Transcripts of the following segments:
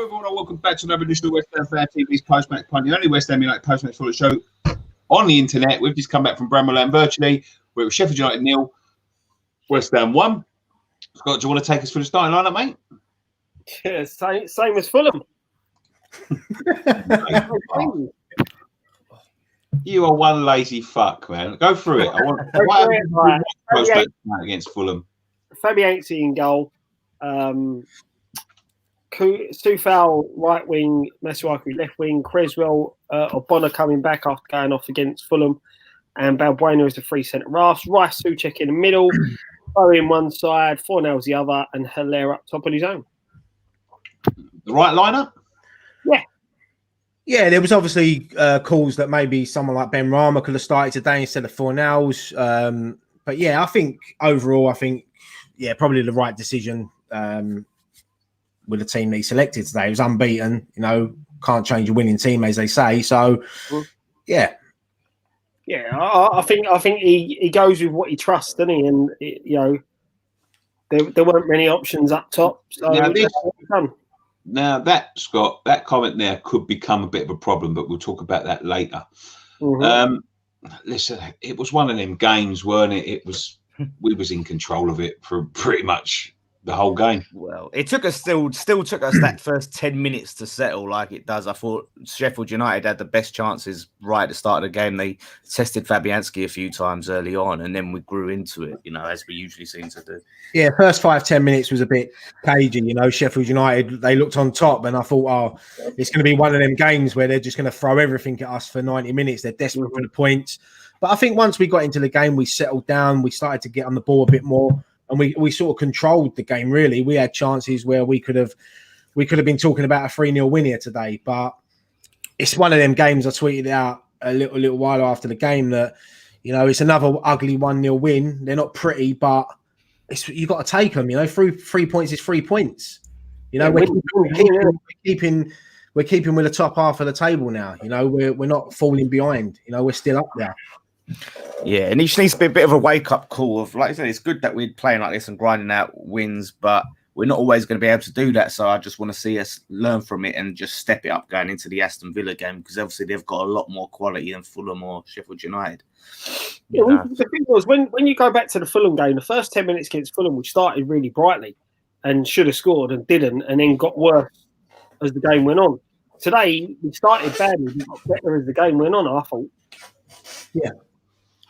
Hello everyone and welcome back to another edition of West Ham Fan TV's Post-Match Pint, the only West Ham United post-match football show on the internet. We've just come back from Bramall Lane virtually. We're with Sheffield United 0, West Ham 1. Scott, do you want to take us through the starting lineup, mate? Yeah, same as Fulham. You are one lazy fuck, man. Go through it. I want post-match against Fulham. Fabianski in goal. Soufal right wing, Masuaku left wing, Creswell or Bonner coming back after going off against Fulham, and Balbuena is the free centre half. Rice, Souček in the middle, Bowen one side, Fornell's the other, and Hilaire up top on his own. The right lineup? Yeah, there was obviously calls that maybe someone like Ben Rama could have started today instead of Fornell's. But yeah, I think overall, probably the right decision. With the team that he selected today, he was unbeaten. You know, can't change a winning team, as they say. So, yeah. I think he goes with what he trusts, doesn't he? And there weren't many options up top. So now that Scott, that comment there could become a bit of a problem, but we'll talk about that later. Listen, it was one of them games, weren't it? We was in control of it for pretty much the whole game. Well, it took us still took us that first 10 minutes to settle like it does. I thought Sheffield United had the best chances right at the start of the game. They tested Fabianski a few times early on, and then we grew into it, as we usually seem to do. Yeah, first 5-10 minutes was a bit cagey, Sheffield United, they looked on top, and I thought, it's going to be one of them games where they're just going to throw everything at us for 90 minutes. They're desperate for the points. But I think once we got into the game, we settled down, we started to get on the ball a bit more. And we sort of controlled the game, really. We had chances where we could have been talking about a 3-0 win here today. But it's one of them games. I tweeted out a little while after the game that, it's another ugly 1-0 win. They're not pretty, but you've got to take them. 3 points is 3 points. We're keeping with the top half of the table now. We're not falling behind. We're still up there. Yeah, and it just needs to be a bit of a wake-up call of, like I said, it's good that we're playing like this and grinding out wins, but we're not always going to be able to do that. So I just want to see us learn from it and just step it up going into the Aston Villa game, because obviously they've got a lot more quality than Fulham or Sheffield United. The thing was, when you go back to the Fulham game, the first 10 minutes against Fulham, we started really brightly and should have scored and didn't, and then got worse as the game went on. Today, we started badly, we got better as the game went on, I thought. Yeah.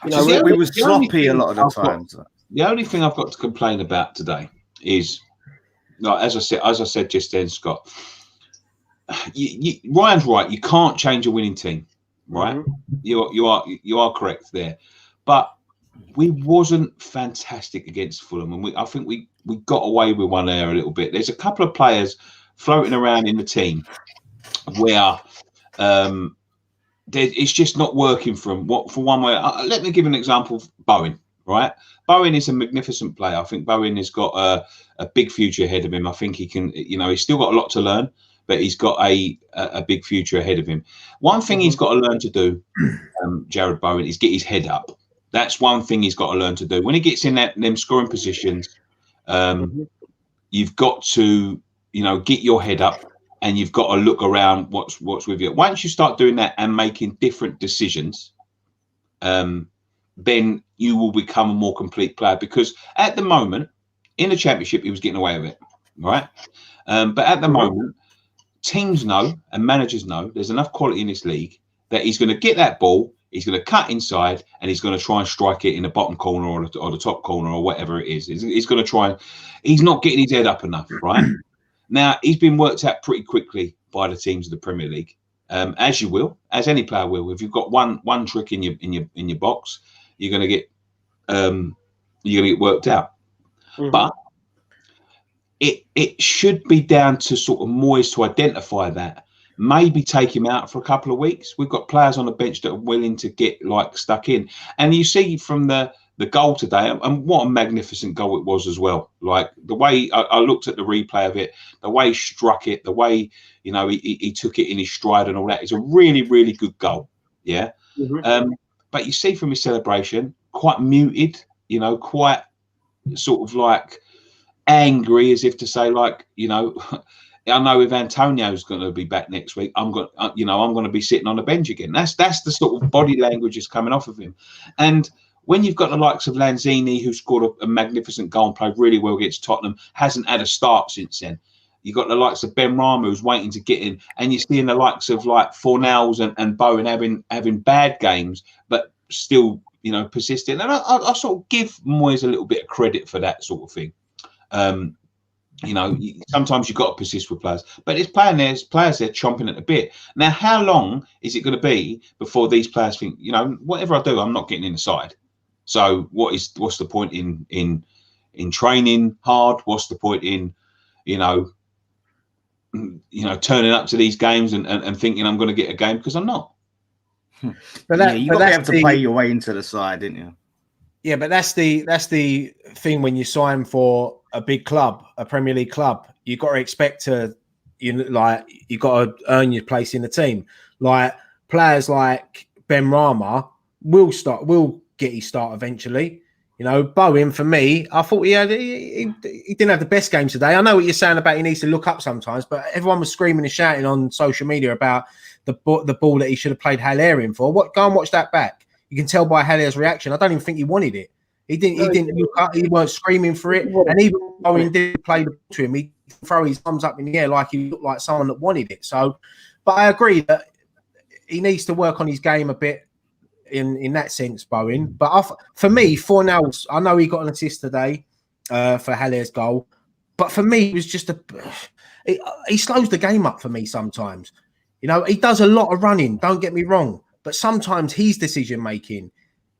We were sloppy a lot of the times. The only thing I've got to complain about today is, as I said just then, Scott. Ryan's right. You can't change a winning team, right? You are correct there, but we wasn't fantastic against Fulham, and I think we got away with one there a little bit. There's a couple of players floating around in the team where. It's just not working for one way. Let me give an example of Bowen, right? Bowen is a magnificent player. I think Bowen has got a big future ahead of him. I think he can, he's still got a lot to learn, but he's got a big future ahead of him. One thing he's got to learn to do, Jared Bowen, is get his head up. That's one thing he's got to learn to do. When he gets in them scoring positions, you've got to, get your head up. And you've got to look around what's with you. Once you start doing that and making different decisions, then you will become a more complete player. Because at the moment, in the Championship, he was getting away with it, right? But at the moment, teams know and managers know there's enough quality in this league that he's going to get that ball, he's going to cut inside, and he's going to try and strike it in the bottom corner or the top corner or whatever it is. He's going to try and he's not getting his head up enough, right? Now, he's been worked out pretty quickly by the teams of the Premier League, as you will, as any player will. If you've got one trick in your box, you're going to get worked out. But it should be down to sort of Moyes to identify that. Maybe take him out for a couple of weeks. We've got players on the bench that are willing to get stuck in, and you see from the goal today, and what a magnificent goal it was as well. Like the way I looked at the replay of it, the way he struck it, the way he took it in his stride and all that. It's a really, really good goal. Yeah. But you see from his celebration, quite muted, quite sort of like angry, as if to say, I know if Antonio's going to be back next week, I'm going to be sitting on the bench again. That's the sort of body language is coming off of him. And when you've got the likes of Lanzini, who scored a magnificent goal and played really well against Tottenham, hasn't had a start since then. You've got the likes of Ben Rama, who's waiting to get in, and you're seeing the likes of like Fornals and Bowen having bad games, but still, persisting. And I sort of give Moyes a little bit of credit for that sort of thing. Sometimes you've got to persist with players, but there's players there chomping at the bit. Now, how long is it going to be before these players think, whatever I do, I'm not getting in the side? So what's the point in training hard? What's the point in, turning up to these games and thinking I'm going to get a game, because I'm not. But you got to be able to play your way into the side, didn't you? Yeah, but that's the thing when you sign for a big club, a Premier League club. You got to expect you got to earn your place in the team. Like players like Ben Rama will get his start eventually. Bowen, for me, I thought he didn't have the best game today. I know what you're saying about he needs to look up sometimes, but everyone was screaming and shouting on social media about the ball that he should have played Haller in for. Go and watch that back. You can tell by Haller's reaction. I don't even think he wanted it. He didn't look up. He weren't screaming for it. And even Bowen didn't play the ball to him, he throw his thumbs up in the air like he looked like someone that wanted it. So, but I agree that he needs to work on his game a bit. In that sense, Bowen. But for me, Fornals, I know he got an assist today for Haller's goal, but for me, it was just he slows the game up for me sometimes. He does a lot of running, don't get me wrong, but sometimes he's decision making.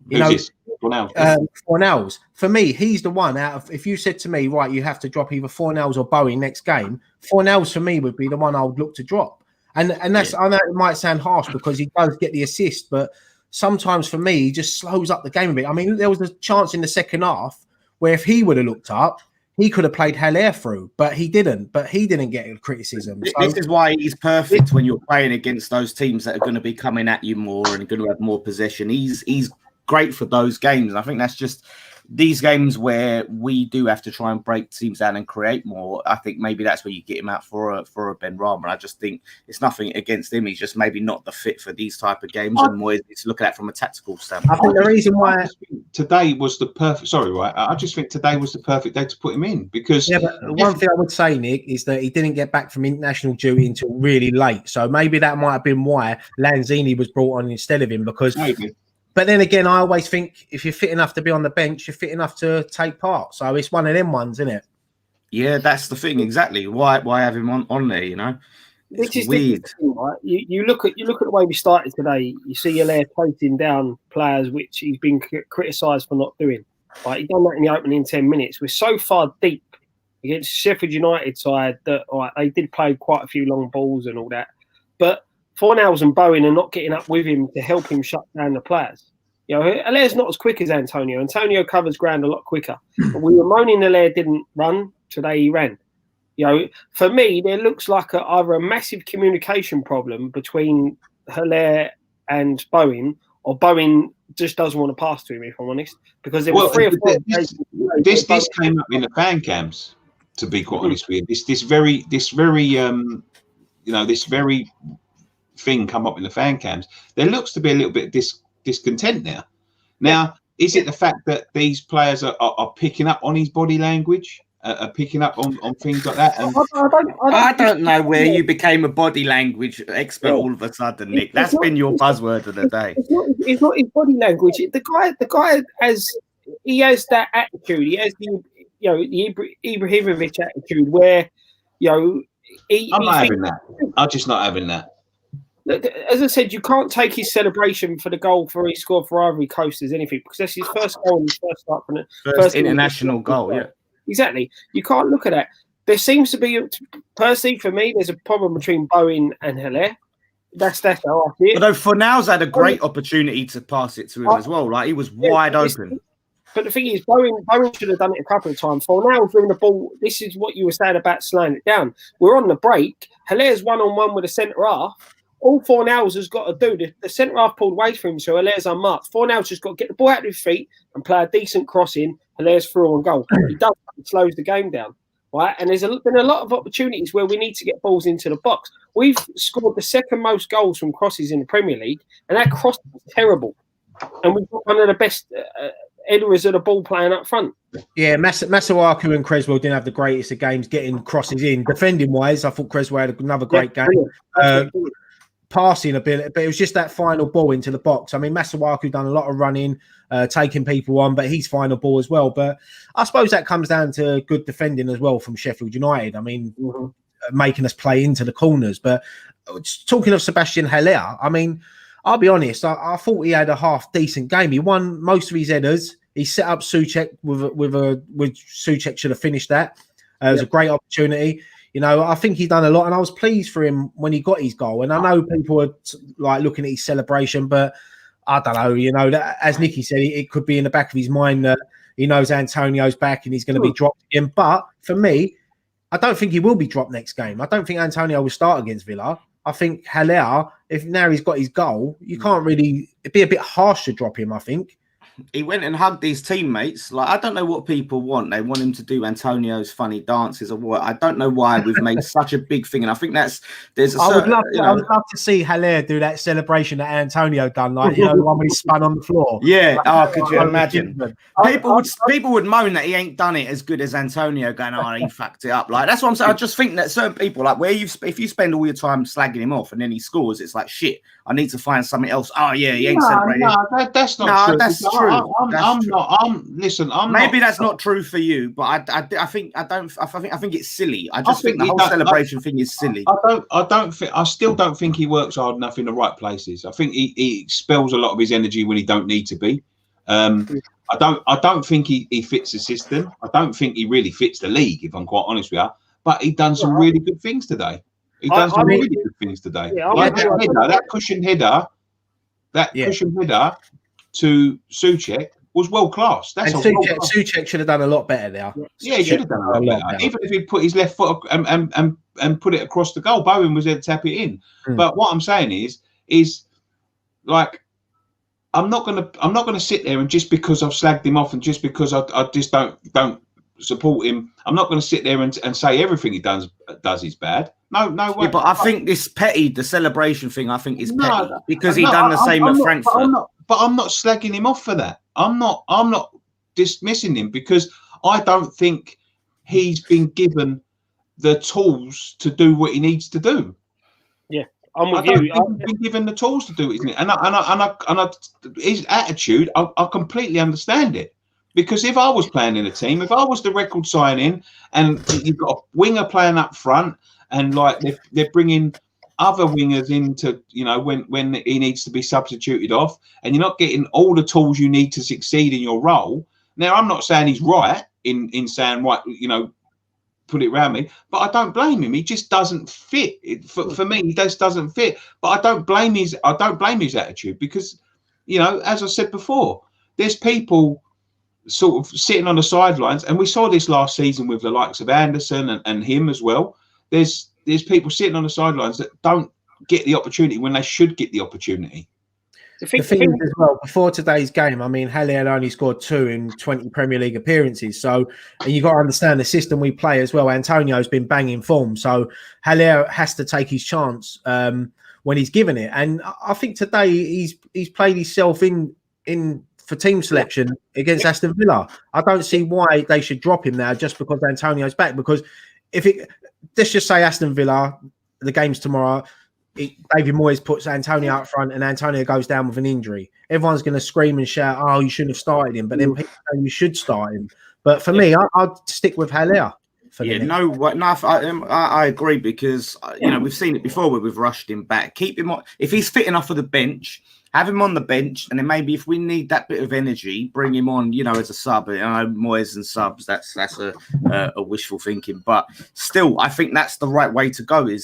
Fornals. For me, he's the one out of, if you said to me, right, you have to drop either Fornals or Bowen next game, Fornals for me would be the one I would look to drop. And that's, I know it might sound harsh because he does get the assist, but sometimes for me, he just slows up the game a bit. I mean, there was a chance in the second half where if he would have looked up, he could have played Haller through, but he didn't. But he didn't get criticism. So, this is why he's perfect when you're playing against those teams that are going to be coming at you more and going to have more possession. He's great for those games. And I think that's just these games where we do have to try and break teams down and create more. I think maybe that's where you get him out for a Ben Rama. I just think it's nothing against him. He's just maybe not the fit for these type of games. And Moyes needs to look at that from a tactical standpoint. I think the reason why today was the perfect. Sorry, right? I just think today was the perfect day to put him in because. Yeah, but one thing I would say, Nick, is that he didn't get back from international duty until really late. So maybe that might have been why Lanzini was brought on instead of him because. Maybe. But then again, I always think if you're fit enough to be on the bench, you're fit enough to take part. So it's one of them ones, isn't it? Yeah, that's the thing. Exactly. Why have him on there? It's weird. Right? You look at the way we started today. You see Haller chasing down players, which he's been criticised for not doing. Right? He done that in the opening 10 minutes. We're so far deep against Sheffield United side that they did play quite a few long balls and all that, but. Fornals and Bowen are not getting up with him to help him shut down the players. Haller's not as quick as Antonio. Antonio covers ground a lot quicker. But we were moaning Haller didn't run. Today he ran. For me, there looks like either a massive communication problem between Haller and Bowen, or Bowen just doesn't want to pass to him, if I'm honest. Because there were 3 or 4 this came up in the fan cams, to be quite honest with you. This very thing come up in the fan cams. There looks to be a little bit of discontent now. Now, is it the fact that these players are picking up on his body language, are picking up on things like that? And I don't know where you became a body language expert all of a sudden, Nick. That's been your buzzword of the day. It's not his body language. The guy has that attitude. He has the Ibrahimovic attitude where I'm not having that. I'm just not having that. As I said, you can't take his celebration for the goal he scored for Ivory Coast as anything because that's his first goal and his first start from the first international goal. Yeah, exactly. You can't look at that. There seems to be, personally, for me, there's a problem between Bowen and Haller. That's how I see it. Although Fornals had a great opportunity to pass it to him as well. Like he was wide open. But the thing is, Bowen should have done it a couple of times. Fornals doing the ball. This is what you were saying about slowing it down. We're on the break. Haller's 1-on-1 with the centre half. All Fornals has got to do, the centre half pulled away from him, so Haller's unmarked. Fornals just got to get the ball out of his feet and play a decent crossing. Haller's through on goal. He does, it slows the game down. right? And there's been a lot of opportunities where we need to get balls into the box. We've scored the second most goals from crosses in the Premier League, and that cross is terrible. And we've got one of the best headers of the ball playing up front. Yeah, Masuaku and Creswell didn't have the greatest of games getting crosses in. Defending wise, I thought Creswell had another great game. Passing a bit, but it was just that final ball into the box. I mean, Masuaku done a lot of running, taking people on, but his final ball as well. But I suppose that comes down to good defending as well from Sheffield United. I mean, making us play into the corners. But talking of Sebastian Haller, I mean, I'll be honest, I thought he had a half decent game. He won most of his headers. He set up Souček with Souček should have finished that. It was a great opportunity. You know, I think he's done a lot, and I was pleased for him when he got his goal. And I know people are like looking at his celebration, but I don't know. You know, that, as Nicky said, it could be in the back of his mind that he knows Antonio's back and he's going to be dropped again. But for me, I don't think he will be dropped next game. I don't think Antonio will start against Villa. I think Haller, if now he's got his goal, you can't really. It'd be a bit harsh to drop him, I think. He went and hugged his teammates. Like, I don't know what people want. They want him to do Antonio's funny dances or what. I don't know why we've made such a big thing. And I think I would love to see Haller do that celebration that Antonio done, like, you know, the one where he spun on the floor. Yeah. Could you imagine? People would moan that he ain't done it as good as Antonio, going, oh, he fucked it up. Like, that's what I'm saying. I just think that certain people, like, if you spend all your time slagging him off and then he scores, it's like, shit, I need to find something else. Oh yeah, he ain't celebrating. No, that's not true. That's true. Maybe that's not true for you, but I think it's silly. I think the whole celebration thing is silly. I still don't think he works hard enough in the right places. I think he expels a lot of his energy when he don't need to be. I don't think he fits the system. I don't think he really fits the league, if I'm quite honest with you. But he done some really good things today. He done some really good things today. Yeah, like that cushion header to Souček was world class. Souček should have done a lot better there. Yeah, he should have done a lot better. Even if he put his left foot and put it across the goal, Bowen was there to tap it in. But what I'm saying is like, I'm not gonna sit there and just because I've slagged him off and just because I just don't support him, I'm not going to sit there and say everything he does is bad. No way. Yeah, but I think the celebration thing, I think is petty because he done the same at Frankfurt. I'm not slagging him off for that. I'm not dismissing him because I don't think he's been given the tools to do what he needs to do. Yeah, I'm with you. He's been given the tools to do what he needs, and his attitude, I completely understand it. Because if I was playing in a team, if I was the record signing and you've got a winger playing up front and like they're bringing other wingers into, you know, when he needs to be substituted off and you're not getting all the tools you need to succeed in your role. Now, I'm not saying he's right in saying, right, you know, put it around me, but I don't blame him. He just doesn't fit. For me, he just doesn't fit. But I don't blame his attitude because, you know, as I said before, there's people sort of sitting on the sidelines, and we saw this last season with the likes of Anderson and him as well. There's people sitting on the sidelines that don't get the opportunity when they should get the opportunity. The thing is as well, before today's game, I mean, Haller only scored 2 in 20 Premier League appearances. So, and you've got to understand the system we play as well. Antonio's been banging form. So Haller has to take his chance when he's given it. And I think today he's played himself in for team selection against Aston Villa. I don't see why they should drop him now just because Antonio's back. Because let's just say Aston Villa, the game's tomorrow, David Moyes puts Antonio up front and Antonio goes down with an injury. Everyone's going to scream and shout, oh, you shouldn't have started him. But then people say you should start him. But for me, I'd stick with Haller. I agree because, you know, we've seen it before where we've rushed him back. Keep him on. If he's fit enough for the bench, have him on the bench, and then maybe if we need that bit of energy, bring him on, you know, as a sub. I know Moyes and subs, that's a wishful thinking, but still, I think that's the right way to go. The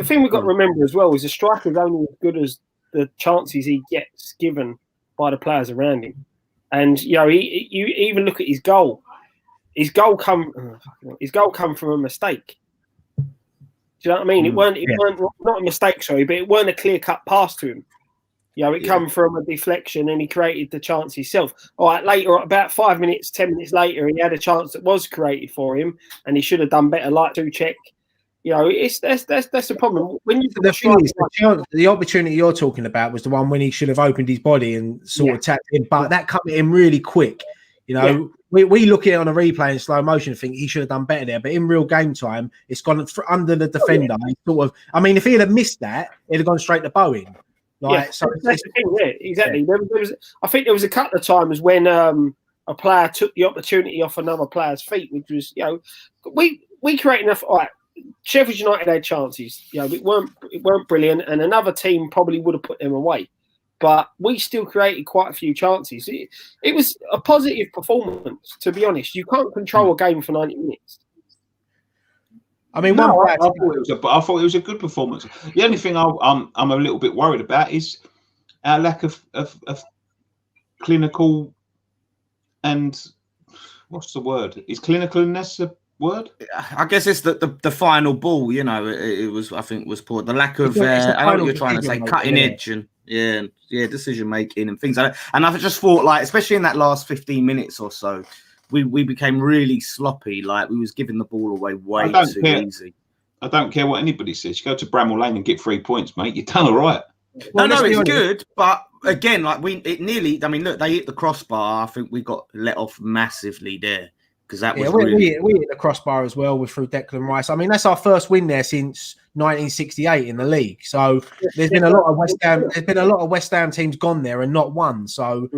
thing we've got to remember as well is a striker's only as good as the chances he gets given by the players around him. And you know, you even look at his goal. His goal come from a mistake. Do you know what I mean? It weren't not a mistake, sorry, but it weren't a clear-cut pass to him. You know, it come from a deflection and he created the chance himself. All right, later, about 5 minutes, 10 minutes later, he had a chance that was created for him and he should have done better, like Souček. You know, that's the problem. When you the opportunity you're talking about was the one when he should have opened his body and sort of tapped in, but that cut in really quick. You know, we look at it on a replay in slow motion and think he should have done better there, but in real game time, it's gone under the defender. Sort of, I mean, if he had missed that, it'd have gone straight to Bowen. Like, so that's the thing. Yeah, exactly. Yeah. There was, I think there was a couple of times when a player took the opportunity off another player's feet, which was, you know, we created enough. All right, Sheffield United had chances. You know, it weren't brilliant, and another team probably would have put them away. But we still created quite a few chances. It was a positive performance, to be honest. You can't control a game for 90 minutes. I mean, I thought it was a good performance. The only thing I'm a little bit worried about is our lack of clinical and what's the word? Is clinicalness a word? I guess it's the final ball. You know, it was. I think was poor. The lack of I know what you're trying to say, cutting edge and decision making and things like that. And I just thought, like, especially in that last 15 minutes or so, we became really sloppy. Like, we was giving the ball away way too easy. I don't care what anybody says. You go to Bramall Lane and get 3 points, mate. You've done all right. No, it's good, but again, like it nearly. I mean, look, they hit the crossbar. I think we got let off massively there because that was we hit the crossbar as well through Declan Rice. I mean, that's our first win there since 1968 in the league. So there's been a lot of West Ham. There's been a lot of West Ham teams gone there and not won. So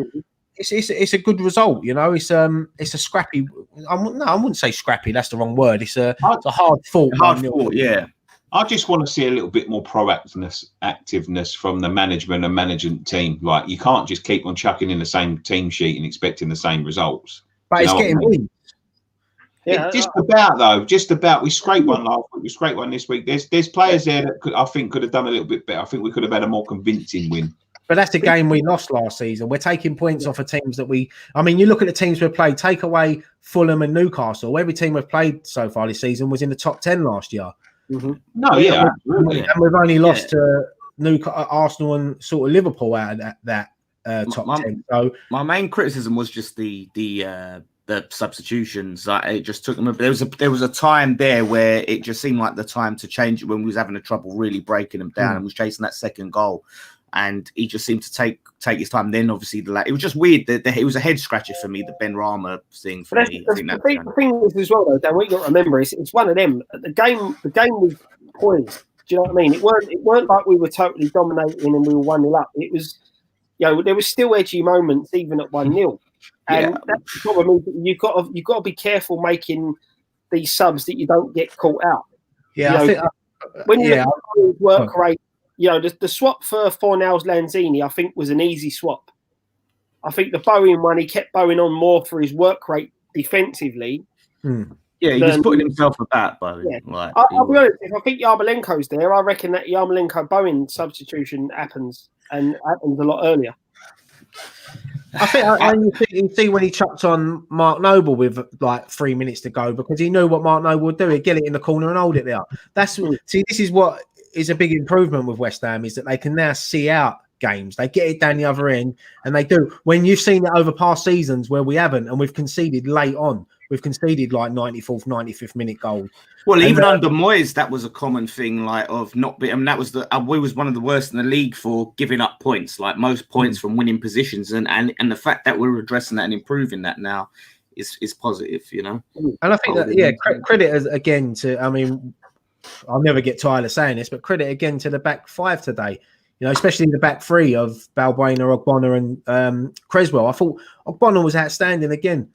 it's a good result. You know, it's a scrappy. I wouldn't say scrappy. That's the wrong word. It's a hard fought. Yeah. I just want to see a little bit more activeness from the management and management team. Like, you can't just keep on chucking in the same team sheet and expecting the same results. But it's getting wins. Yeah, just about. We scraped one last week. We scraped one this week. There's players there that I think could have done a little bit better. I think we could have had a more convincing win. But that's the game we lost last season. We're taking points off of teams that you look at the teams we've played, take away Fulham and Newcastle. Every team we've played so far this season was in the top 10 last year. Mm-hmm. Absolutely. And we've only lost to Arsenal and sort of Liverpool out of that top 10. So my main criticism was just the substitutions. Like, it just took them. There was a time there where it just seemed like the time to change it when we was having a trouble really breaking them down and was chasing that second goal. And he just seemed to take his time. Then obviously it was just weird that it was a head scratcher for me, the Ben Rama thing for me. The thing is as well, though, Dan, what you got to remember is it's one of them. The game was poised. Do you know what I mean? It weren't like we were totally dominating and we were 1-0 up. It was, you know, there was still edgy moments even at 1-0. And that's the problem. You've got to be careful making these subs that you don't get caught out. Yeah, you know, when you look at his work rate. You know, the swap for Fornals Lanzini, I think, was an easy swap. I think the Bowen one, he kept Bowen on more for his work rate defensively. Yeah, he was putting himself about Bowen. Yeah. Like, I'll be honest, if I think Yarmolenko's there, I reckon that Yarmolenko-Bowen substitution happens a lot earlier. I think you see when he chucked on Mark Noble with like 3 minutes to go because he knew what Mark Noble would do. He'd get it in the corner and hold it there. See, this is what is a big improvement with West Ham is that they can now see out games. They get it down the other end, and they do. When you've seen it over past seasons where we haven't, and we've conceded late on, we've conceded like 94th, 95th minute goals. Well, even under Moyes, that was a common thing, like of not being. I mean, that was we was one of the worst in the league for giving up points, like most points from winning positions, and the fact that we're addressing that and improving that now is positive, you know. And I think that credit again to. I mean, I'll never get tired of saying this, but credit again to the back five today. You know, especially the back three of Balbuena, Ogbonna, and Creswell. I thought Ogbonna was outstanding again.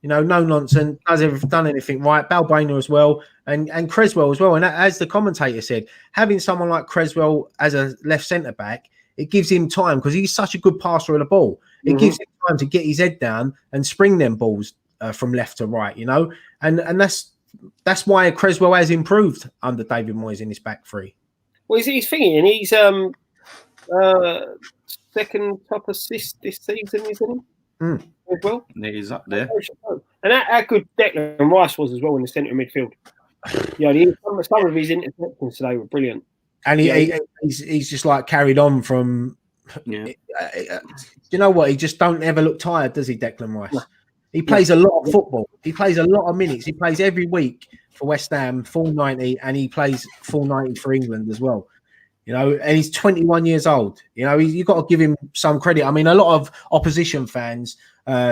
You know, no nonsense, hasn't done anything right. Balbuena as well, and Creswell as well. And as the commentator said, having someone like Creswell as a left centre back, it gives him time because he's such a good passer of the ball. It gives him time to get his head down and spring them balls from left to right. You know, and that's why Creswell has improved under David Moyes in his back three. Well, he's thinking he's second top assist this season, isn't he? As well, he's up there. And how good Declan Rice was as well in the centre midfield. Yeah, some of his interceptions today were brilliant. And he's just like carried on from you know what? He just don't ever look tired, does he, Declan Rice? No. He plays a lot of football. He plays a lot of minutes. He plays every week for West Ham, full 90, and he plays full 90 for England as well. You know, and he's 21 years old. You know, you've got to give him some credit. I mean, a lot of opposition fans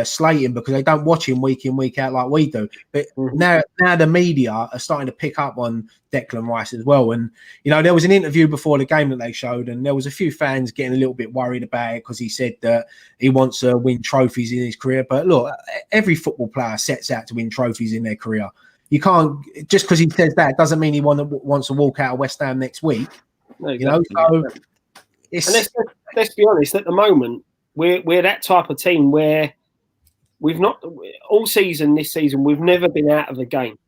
slate him because they don't watch him week in, week out like we do. But now the media are starting to pick up on Declan Rice as well. And, you know, there was an interview before the game that they showed, and there was a few fans getting a little bit worried about it because he said that he wants to win trophies in his career. But look, every football player sets out to win trophies in their career. You can't, just because he says that doesn't mean he wants to walk out of West Ham next week. No, exactly. You know, so and let's be honest. At the moment, we're that type of team where we've not all season. This season, we've never been out of the game.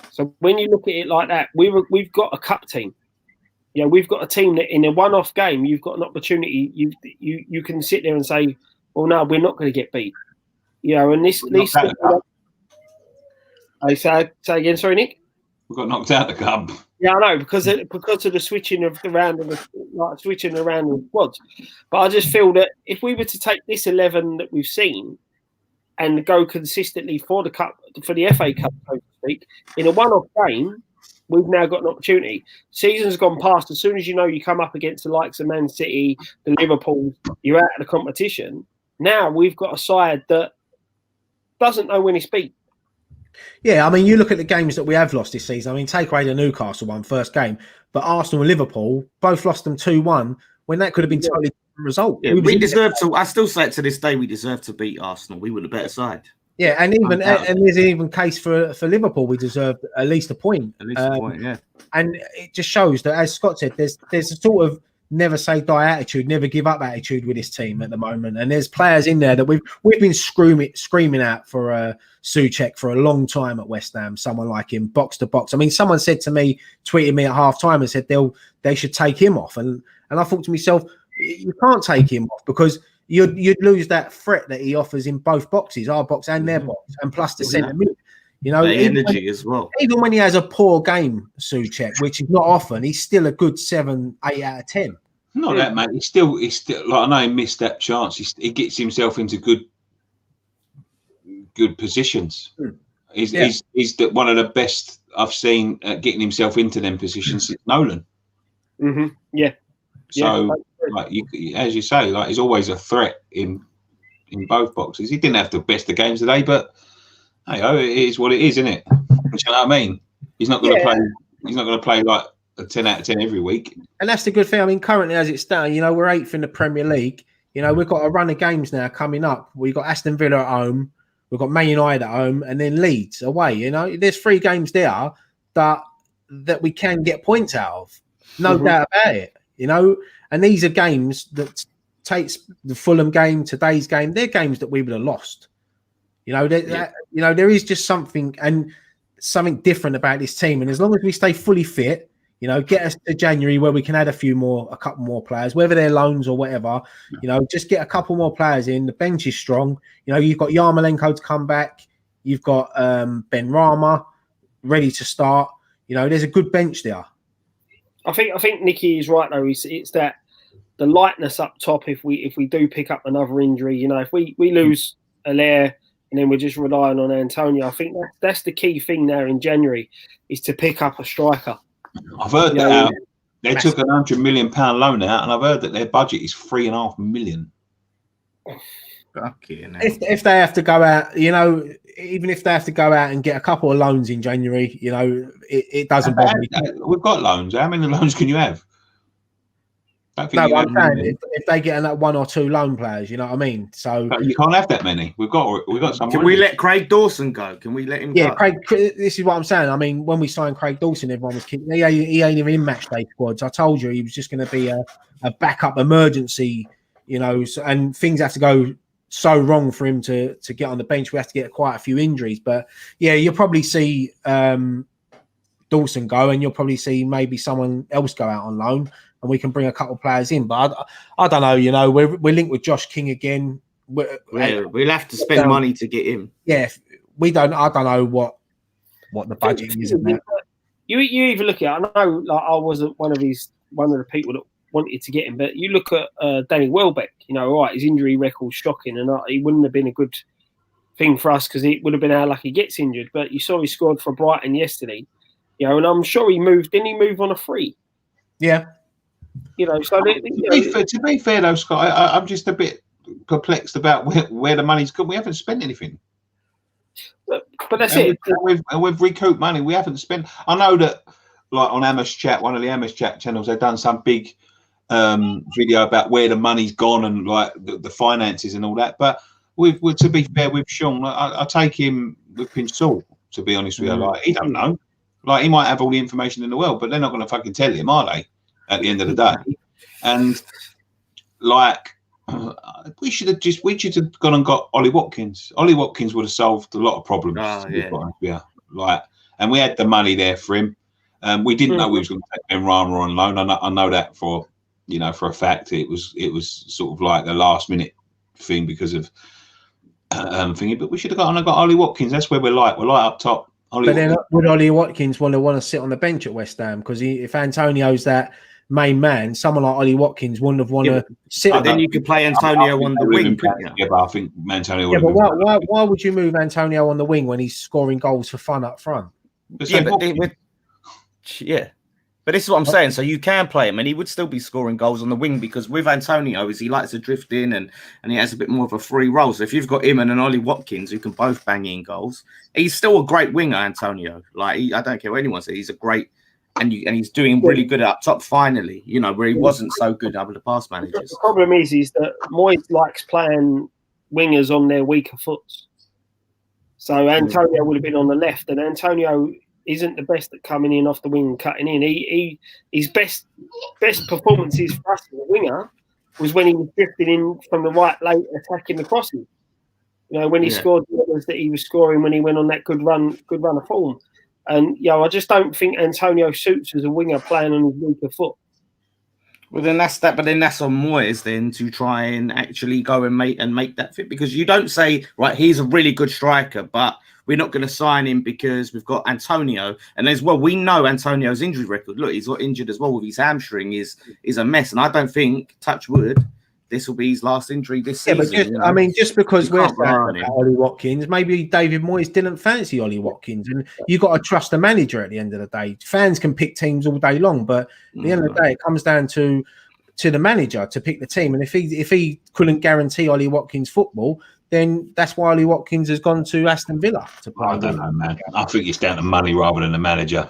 So when you look at it like that, we've got a cup team. You know, we've got a team that in a one-off game, you've got an opportunity. You can sit there and say, "Well, no, we're not going to get beat." You know, and this. I say again, sorry, Nick. We got knocked out the cup. Yeah, I know because of the switching around the squads. But I just feel that if we were to take this 11 that we've seen and go consistently for the cup, for the FA Cup, so to speak, in a one-off game, we've now got an opportunity. Season's gone past. As soon as you know you come up against the likes of Man City, the Liverpool, you're out of the competition. Now we've got a side that doesn't know when it's beat. Yeah, I mean, you look at the games that we have lost this season. I mean, take away the Newcastle one, first game, but Arsenal and Liverpool both lost them 2-1 when that could have been totally different result. Yeah, we deserve to. I still say it to this day, we deserve to beat Arsenal. We were the better side. Yeah, and there's an even case for Liverpool. We deserve at least a point. At least a point, yeah. And it just shows that, as Scott said, there's a sort of never say die attitude, never give up attitude with this team at the moment. And there's players in there that we've been screaming out for Souček for a long time at West Ham. Someone like him, box to box. I mean, someone said to me, tweeted me at half time and said they should take him off. And I thought to myself, you can't take him off because you'd lose that threat that he offers in both boxes, our box and their box, and plus the centre mid. You know, energy as well. Even when he has a poor game, Souček, which is not often, he's still a good 7, 8 out of 10. Not that, mate. He's still like, I know he missed that chance. He gets himself into good positions. He's one of the best I've seen at getting himself into them positions since Nolan. Mm-hmm. Yeah. So, like as you say, like he's always a threat in both boxes. He didn't have the best of games today, but hey, it is what it is, isn't it? You know what I mean? He's not going to play. He's not going to play like a 10 out of 10 every week. And that's the good thing. I mean, currently as it stands, you know, we're 8th in the Premier League. You know, we've got a run of games now coming up. We've got Aston Villa at home, we've got Man United at home, and then Leeds away. You know, there's 3 games there that we can get points out of. No doubt about it. You know, and these are games that takes the Fulham game, today's game. They're games that we would have lost. You know, you know, there is just something different about this team. And as long as we stay fully fit, you know, get us to January where we can add a couple more players, whether they're loans or whatever, you know, just get a couple more players in. The bench is strong. You know, you've got Yarmolenko to come back. You've got Ben Rama ready to start. You know, there's a good bench there. I think Nicky is right though. It's that the lightness up top. If we do pick up another injury, you know, if we lose Allaire and then we're just relying on Antonio, I think that's the key thing there in January is to pick up a striker. I've heard that they took a £100 million loan out, and I've heard that their budget is £3.5 million. If they have to go out, you know, even if they have to go out and get a couple of loans in January, you know, it doesn't bother me. We've got loans. How many loans can you have? I'm saying if they get that 1 or 2 loan players, you know what I mean. So but you can't have that many. We've got some. Can we let Craig Dawson go? Can we let him go? Yeah, Craig. This is what I'm saying. I mean, when we signed Craig Dawson, everyone was kidding. He ain't even in match day squads. I told you he was just going to be a backup emergency, you know. And things have to go so wrong for him to get on the bench. We have to get quite a few injuries. But yeah, you'll probably see Dawson go, and you'll probably see maybe someone else go out on loan. And we can bring a couple of players in, but I don't know. You know, we're linked with Josh King again. We'll have to spend money to get him. Yeah, I don't know what the budget is. You even look at it. I know, like I wasn't one of the people that wanted to get him. But you look at Danny Welbeck, you know, all right, his injury record's shocking, and he wouldn't have been a good thing for us because it would have been how lucky he gets injured. But you saw he scored for Brighton yesterday, you know, and I'm sure didn't he move on a free? Yeah. You know, so to be fair though, Scott, I'm just a bit perplexed about where the money's gone. We haven't spent anything. But that's it. We've recouped money. We haven't spent. I know that, like on Amos Chat, one of the Amos Chat channels, they've done some big video about where the money's gone and like the finances and all that. But to be fair with Sean, I take him with pinch salt. To be honest with you, like he don't know. Like he might have all the information in the world, but they're not going to fucking tell him, are they? At the end of the day, and like we should have gone and got Ollie Watkins. Ollie Watkins would have solved a lot of problems. Like, and we had the money there for him. We didn't know we was going to take Ben Rama on loan. I know that for a fact. It was sort of like the last minute thing because of thingy. But we should have gone and got Ollie Watkins. That's where we're light up top. But then would Ollie Watkins want to sit on the bench at West Ham? Because if Antonio's that main man, someone like Ollie Watkins wouldn't have want to sit. Then you could play Antonio on the wing. Yeah, but I think Antonio. Yeah, but why would you move Antonio on the wing when he's scoring goals for fun up front? But this is what I'm saying. So you can play him, and he would still be scoring goals on the wing because with Antonio, he likes to drift in and he has a bit more of a free role. So if you've got him and an Ollie Watkins who can both bang in goals, he's still a great winger, Antonio. Like I don't care what anyone says, he's a great. And he's doing really good up top finally, you know, where he wasn't so good under the past managers. The problem is that Moyes likes playing wingers on their weaker foot. So Antonio would have been on the left, and Antonio isn't the best at coming in off the wing and cutting in. His best performances for us as a winger was when he was drifting in from the right late, attacking the crosses. You know, when he scored the others that he was scoring when he went on that good run of form. And I just don't think Antonio suits as a winger playing on his weaker foot. Well, then that's that. But then that's on Moyes then to try and actually go and make that fit, because you don't say, right, he's a really good striker, but we're not going to sign him because we've got Antonio. And as well, we know Antonio's injury record. Look, he's got injured as well with his hamstring is a mess. And I don't think, touch wood, this will be his last injury this season. But just because we're saying Ollie Watkins, maybe David Moyes didn't fancy Ollie Watkins, and you got to trust the manager at the end of the day. Fans can pick teams all day long, but at the end of the day, it comes down to the manager to pick the team. And if he couldn't guarantee Ollie Watkins football, then that's why Ollie Watkins has gone to Aston Villa to play. I don't know, man. I think it's down to money rather than the manager.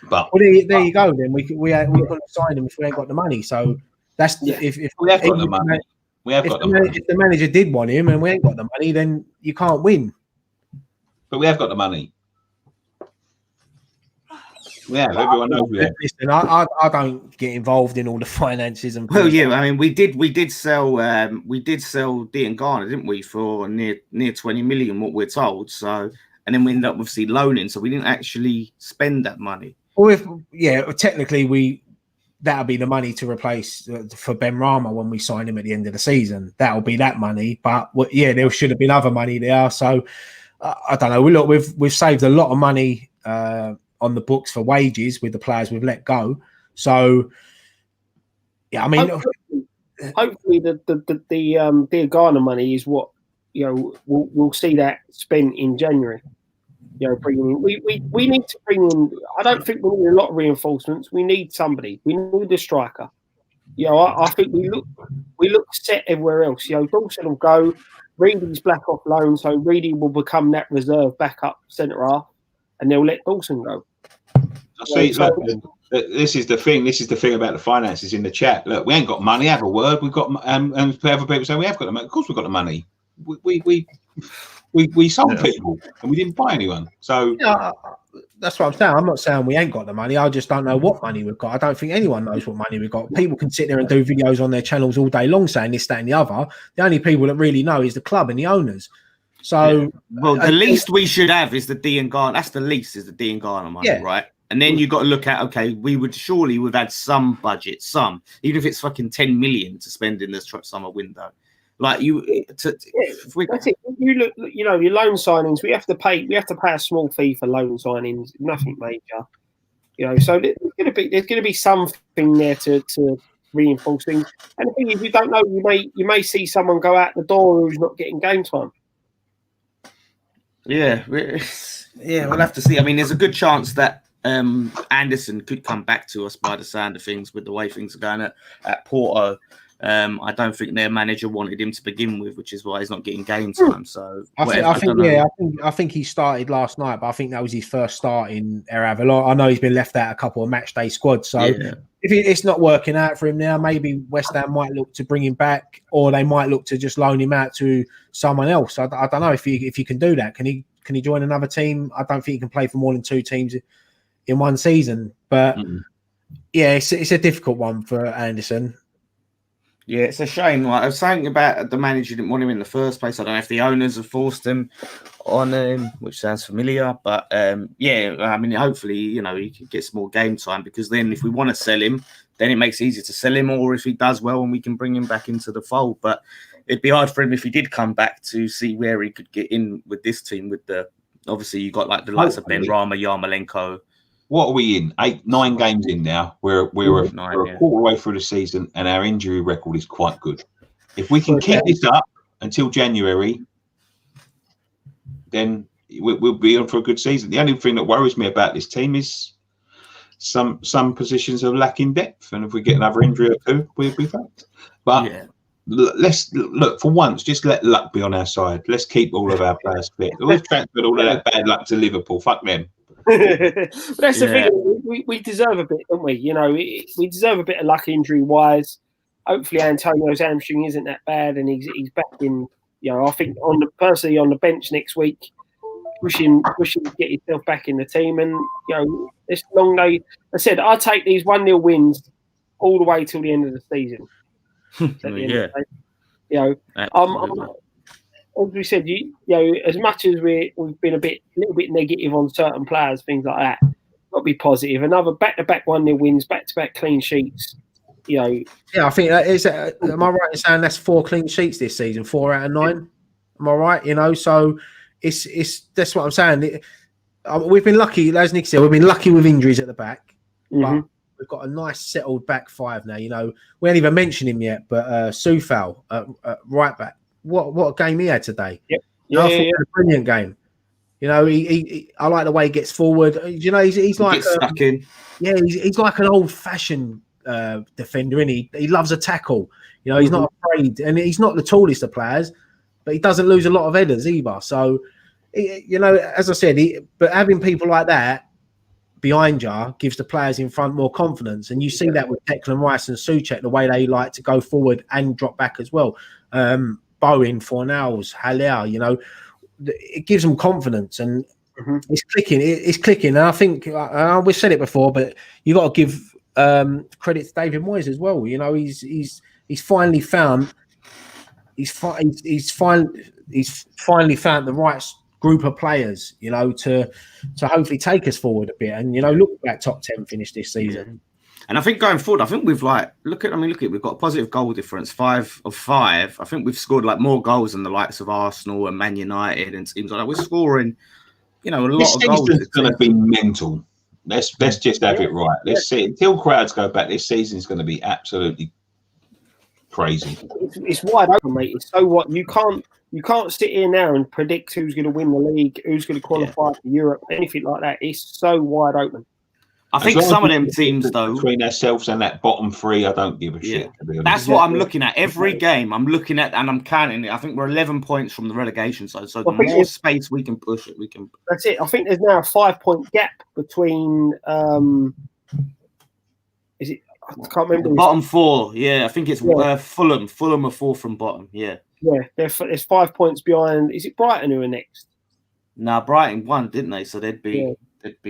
But there you go. Then we couldn't sign him if we ain't got the money. So. That's if we have got the money. If the manager did want him and we ain't got the money, then you can't win. But we have got the money. Yeah, everyone knows we have. Listen, I don't get involved in all the finances and. Well, yeah, I mean, we did sell Dean Garner, didn't we, for near 20 million, what we're told. So, and then we ended up obviously loaning, so we didn't actually spend that money. Well, technically that'll be the money to replace for Ben Rama when we sign him at the end of the season. That'll be that money. But there should have been other money there. So I don't know. Look, we've saved a lot of money on the books for wages with the players we've let go. So I mean, hopefully the Dear Garner money is what we'll see that spent in January. Bringing in. We need to bring in. I don't think we need a lot of reinforcements. We need somebody. We need a striker. I think we look set everywhere else. Dawson will go. Reedy's back off loan, so Reedy will become that reserve backup centre half, and they'll let Dawson go. This is the thing. This is the thing about the finances in the chat. Look, we ain't got money. Have a word. We've got and other people say we have got the money. Of course, we've got the money. We sold people and we didn't buy anyone. So that's what I'm saying. I'm not saying we ain't got the money. I just don't know what money we've got. I don't think anyone knows what money we've got. People can sit there and do videos on their channels all day long saying this, that, and the other. The only people that really know is the club and the owners. So, the least we should have is the Dean Garner. That's the least is the Dean Garner money, right? And then you've got to look at, okay, we've had some budget, even if it's fucking 10 million to spend in this summer window. Like that's it. You look, your loan signings. We have to pay a small fee for loan signings. Nothing major, So there's going to be something there to reinforce things. And the thing is, you don't know. You may see someone go out the door who's not getting game time. Yeah, we'll have to see. I mean, there's a good chance that Anderson could come back to us by the sound of things with the way things are going at Porto. I don't think their manager wanted him to begin with, which is why he's not getting game time. So I think he started last night, but I think that was his first start in Eravel. I know he's been left out a couple of match day squads. So if it's not working out for him now, maybe West Ham might look to bring him back, or they might look to just loan him out to someone else. I don't know if you can do that. Can he join another team? I don't think he can play for more than 2 teams in one season. But yeah, it's a difficult one for Anderson. Yeah, it's a shame. Like I was saying about the manager didn't want him in the first place. I don't know if the owners have forced him on him, which sounds familiar. But yeah, I mean, hopefully, he can get some more game time, because then if we want to sell him, then it makes it easier to sell him, or if he does well and we can bring him back into the fold. But it'd be hard for him if he did come back to see where he could get in with this team. Obviously you got like the likes of Ben Rama, Yarmolenko. What are we in? 8-9 games in now. We're a quarter way through the season, and our injury record is quite good. If we can keep this up until January, then we'll be on for a good season. The only thing that worries me about this team is some positions are lacking depth, and if we get another injury or two, we'll be fucked. But let's look for once. Just let luck be on our side. Let's keep all of our players fit. We've transferred all of that bad luck to Liverpool. Fuck them. But that's the thing. We deserve a bit, don't we? We deserve a bit of luck injury wise. Hopefully, Antonio's hamstring isn't that bad, and he's back in. I think personally on the bench next week, pushing to get himself back in the team. And this long day. I said I take these 1-0 wins all the way till the end of the season. As we said, as much as we've been a little bit negative on certain players, things like that, got to be positive. Another back-to-back 1-0 wins, back-to-back clean sheets. Yeah, I think that is. Am I right in saying that's 4 clean sheets this season? 4 out of 9. Am I right? So it's that's what I'm saying. We've been lucky, as Nick said. We've been lucky with injuries at the back, but we've got a nice settled back 5 now. We haven't even mentioned him yet, but Soufal right back. What a game he had today! Yep. I thought he had a brilliant game. I like the way he gets forward. He's like stuck in. Yeah, he's like an old-fashioned defender, and he loves a tackle. He's not afraid, and he's not the tallest of players, but he doesn't lose a lot of headers either. So, as I said, but having people like that behind you gives the players in front more confidence, and you see that with Declan Rice and Souček, the way they like to go forward and drop back as well. Bowen, Fornals, Haller, it gives them confidence, and it's clicking. It's clicking, and I think we've said it before, but you got to give credit to David Moyes as well. He's finally found he's finally found the right group of players, to hopefully take us forward a bit, and look at that top 10 finish this season. And I think going forward, I think we've we've got a positive goal difference, 5 of 5. I think we've scored more goals than the likes of Arsenal and Man United and teams like that. We're scoring, a lot of goals. This season's going to be mental. Let's just have it right. Let's see. Until crowds go back, this season's going to be absolutely crazy. It's wide open, mate. It's so what you can't sit here now and predict who's going to win the league, who's going to qualify for Europe, anything like that. It's so wide open. I think some of them teams, though, between ourselves and that bottom 3, I don't give a shit. To be honest. That's what I'm looking at. Every game I'm looking at, and I'm counting it. I think we're 11 points from the relegation side. So the more space we can push it, we can. That's it. I think there's now a 5-point gap between. Is it? I can't remember. The bottom 4. Yeah, I think it's Fulham. Fulham are 4 from bottom. Yeah. Yeah, there's 5 points behind. Is it Brighton who are next? No, Brighton won, didn't they? So they'd be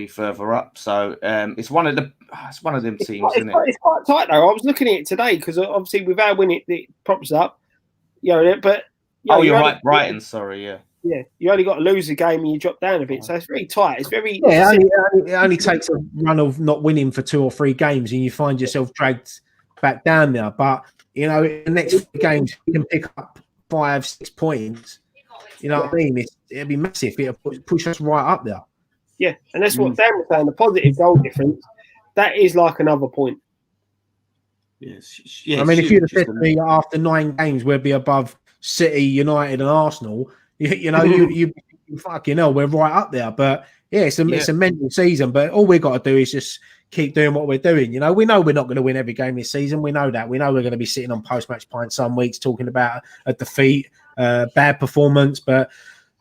further up. So it's one of them teams, isn't it? It's quite tight though. I was looking at it today because obviously with our win, it props up. But you're right, Brighton. Sorry, yeah. Yeah, you only got to lose a game and you drop down a bit, so it's very tight. It's very it only takes a run of not winning for 2 or 3 games and you find yourself dragged back down there. But in the next 3 games, you can pick up 5-6 points. You know what I mean? It'll be massive. It'll push us right up there. Yeah, and that's what Dan was saying. The positive goal difference, that is like another point. Yes. I mean, if you'd have said to me after 9 games we'd be above City, United, and Arsenal, you fucking hell, we're right up there. But yeah, it's a mental season. But all we've got to do is just keep doing what we're doing. We know we're not going to win every game this season. We know that. We know we're going to be sitting on post-match Pint some weeks talking about a defeat, bad performance. But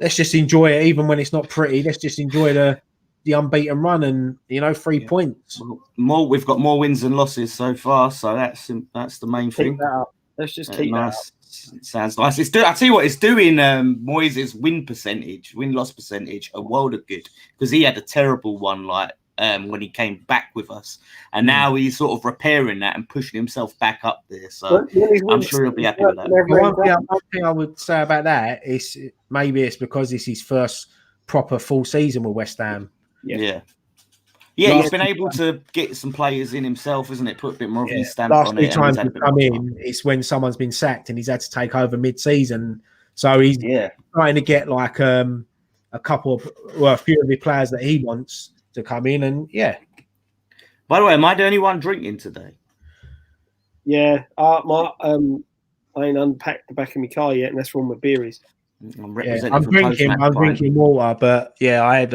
let's just enjoy it, even when it's not pretty. Let's just enjoy the unbeaten run and 3 points. We've got more wins than losses so far, so that's the main thing. That up. Let's just keep that up. Sounds nice. I tell you what, it's doing Moyes' win-loss percentage a world of good, because he had a terrible one when he came back with us, and now he's sort of repairing that and pushing himself back up there. So I'm sure he'll be happy with that. One thing I would say about that is maybe it's because it's his first proper full season with West Ham. Yeah, he's been able to get some players in himself, isn't it? Put a bit more of his stamp on it. Last 2 times he's come in, it's when someone's been sacked and he's had to take over mid-season. So he's trying to get a few of the players that he wants to come in, and By the way, am I the only one drinking today? Yeah, I ain't unpacked the back of my car yet, and that's where all my beer is. I'm drinking water, but I had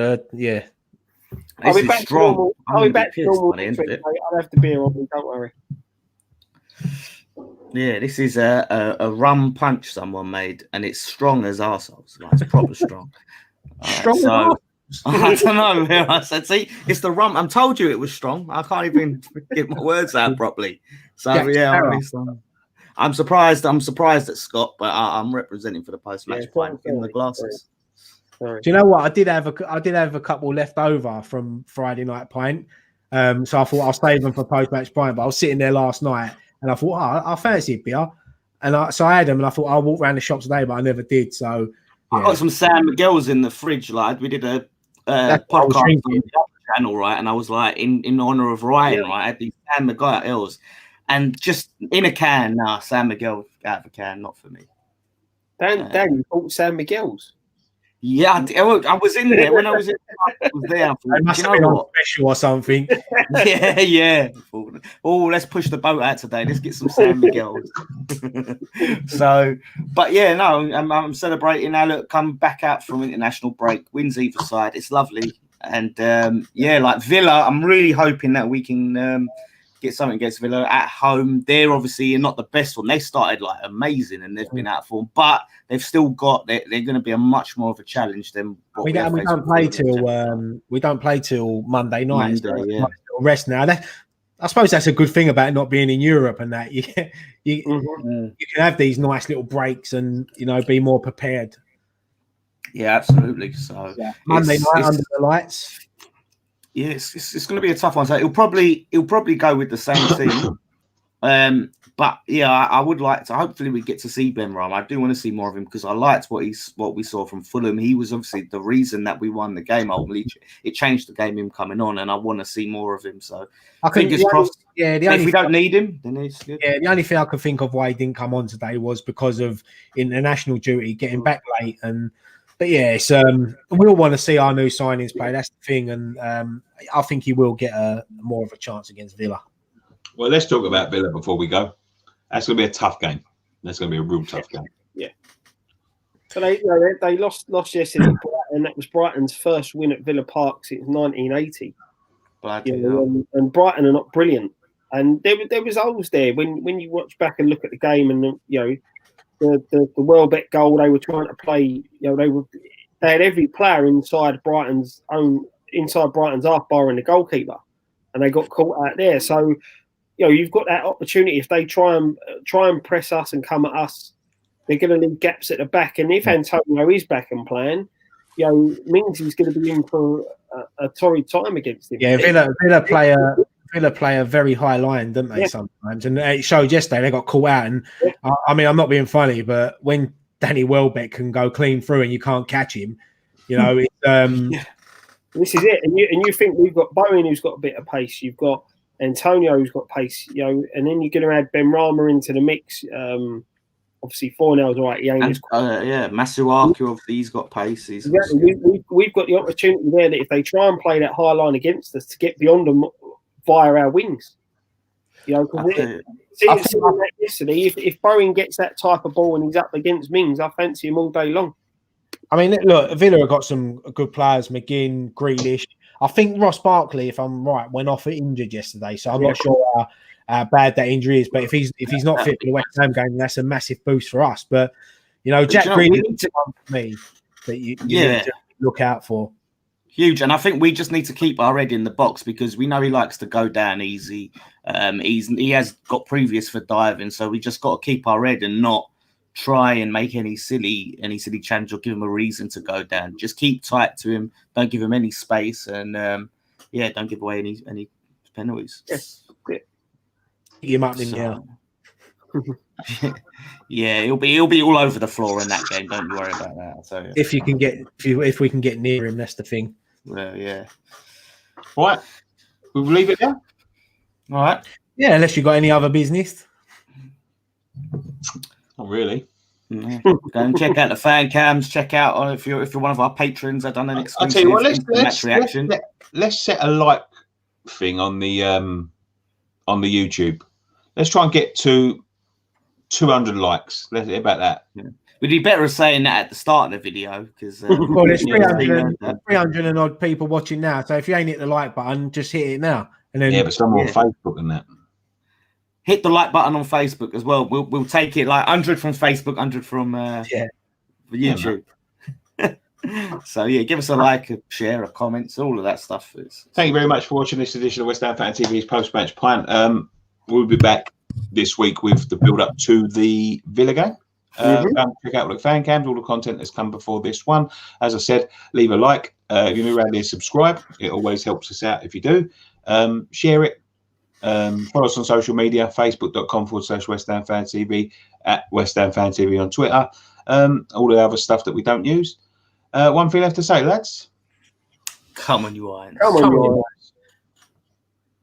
I'll be back to normal. I'll have the beer on me, don't worry. Yeah, this is a rum punch someone made, and it's strong as arseholes. It's proper strong. Strong. I don't know. I said, see, it's the rum. I told you it was strong. I can't even get my words out properly. So I'm surprised. I'm surprised at Scott, but I'm representing for the post-match Pint in the glasses. Sorry. Do you know what? I did have a couple left over from Friday night Pint. So I thought I'll save them for post-match Pint. But I was sitting there last night and I thought, I fancy a beer. And so I had them and I thought I'll walk around the shop today, but I never did. So I got some San Miguel's in the fridge. We did a podcast on the channel, right? And I was in honor of Ryan, right? I had these San Miguel's. And just in a can, San Miguel out of a can, not for me. Dan, you bought San Miguel's? Yeah, I was in there when I was in. I was there. It must have been on special or something. Yeah. Oh, let's push the boat out today. Let's get some San Miguel's. I'm celebrating now. Look, come back out from international break, wins either side. It's lovely, and Villa. I'm really hoping that we can. Get something against Villa at home. They're obviously not the best one. They started amazing and they've been out of form, but they've still got. They're going to be a much more of a challenge than what we don't play till Monday night. Rest now. I suppose that's a good thing about not being in Europe and that you can have these nice little breaks and be more prepared. Yeah, absolutely. So Monday night under the lights. Yeah, it's going to be a tough one. So he'll probably go with the same team. But I would like to. Hopefully, we get to see Ben Ram. I do want to see more of him because I liked what we saw from Fulham. He was obviously the reason that we won the game. Ultimately, it changed the game. Him coming on, and I want to see more of him. So fingers crossed. If we don't need him, then it's good. Yeah, the only thing I could think of why he didn't come on today was because of international duty, getting back late and. But it's we'll want to see our new signings play. That's the thing, and I think he will get more of a chance against Villa. Well, let's talk about Villa before we go. That's going to be a tough game. That's going to be a real tough game. Yeah. So they lost yesterday, and that was Brighton's first win at Villa Park since 1980. And Brighton are not brilliant, and there was holes there when you watch back and look at the game, and the Welbeck goal they were trying to play. They had every player inside Brighton's half barring the goalkeeper, and they got caught out there. So, you've got that opportunity. If they try and press us and come at us, they're going to leave gaps at the back. And if Antonio is back and playing, means he's going to be in for a torrid time against him. Yeah, Villa play a very high line, don't they, sometimes? And it showed yesterday they got caught out. And I mean, I'm not being funny, but when Danny Welbeck can go clean through and you can't catch him, it's this is it. And you think we've got Bowen who's got a bit of pace, you've got Antonio who's got pace, and then you're going to add Ben Rama into the mix. Obviously, Fornell's all right. Masuaku, he's got pace. We've got the opportunity there that if they try and play that high line against us to get beyond them via our wings. You know, yesterday, if Bowen gets that type of ball and he's up against Mings, I fancy him all day long. I mean, look, Villa have got some good players, McGinn, Grealish. I think Ross Barkley, if I'm right, went off injured yesterday, so I'm not sure how bad that injury is. But if he's not fit for the West Ham game, that's a massive boost for us. But you know, Jack Grealish is one for me that you need to look out for. Huge, and I think we just need to keep our head in the box because we know he likes to go down easy. He has got previous for diving, so we just got to keep our head and not try and make any silly challenge or give him a reason to go down. Just keep tight to him. Don't give him any space, and don't give away any penalties. Yes, You might be now. Yeah, he'll be all over the floor in that game. Don't worry about that. So if we can get near him, that's the thing. Well, yeah. Right, we'll leave it there. All right. Yeah, unless you got any other business. Not really. Go and check out the fan cams. Check out if you're one of our patrons. I've done an exclusive match reaction. Let's set a like thing on the YouTube. Let's try and get to 200 likes. Let's hear about that. Yeah. We'd be better at saying that at the start of the video because well, there's 300 and odd people watching now. So if you ain't hit the like button, just hit it now. And then but some on Facebook and that. Hit the like button on Facebook as well. We'll take it like 100 from Facebook, 100 from YouTube. So give us a like, a share, a comment, all of that stuff. Thank you very much for watching this edition of West Ham Fan TV's post-match pint. We'll be back this week with the build-up to the Villa game. Check out the fan cams, all the content that's come before this one. As I said, leave a like. If you're new around here, subscribe. It always helps us out if you do. Share it. Follow us on social media, facebook.com/West Ham Fan TV, at West Ham Fan TV on Twitter. All the other stuff that we don't use. One thing left to say, lads. Come on, you Irons. Come on, you Irons.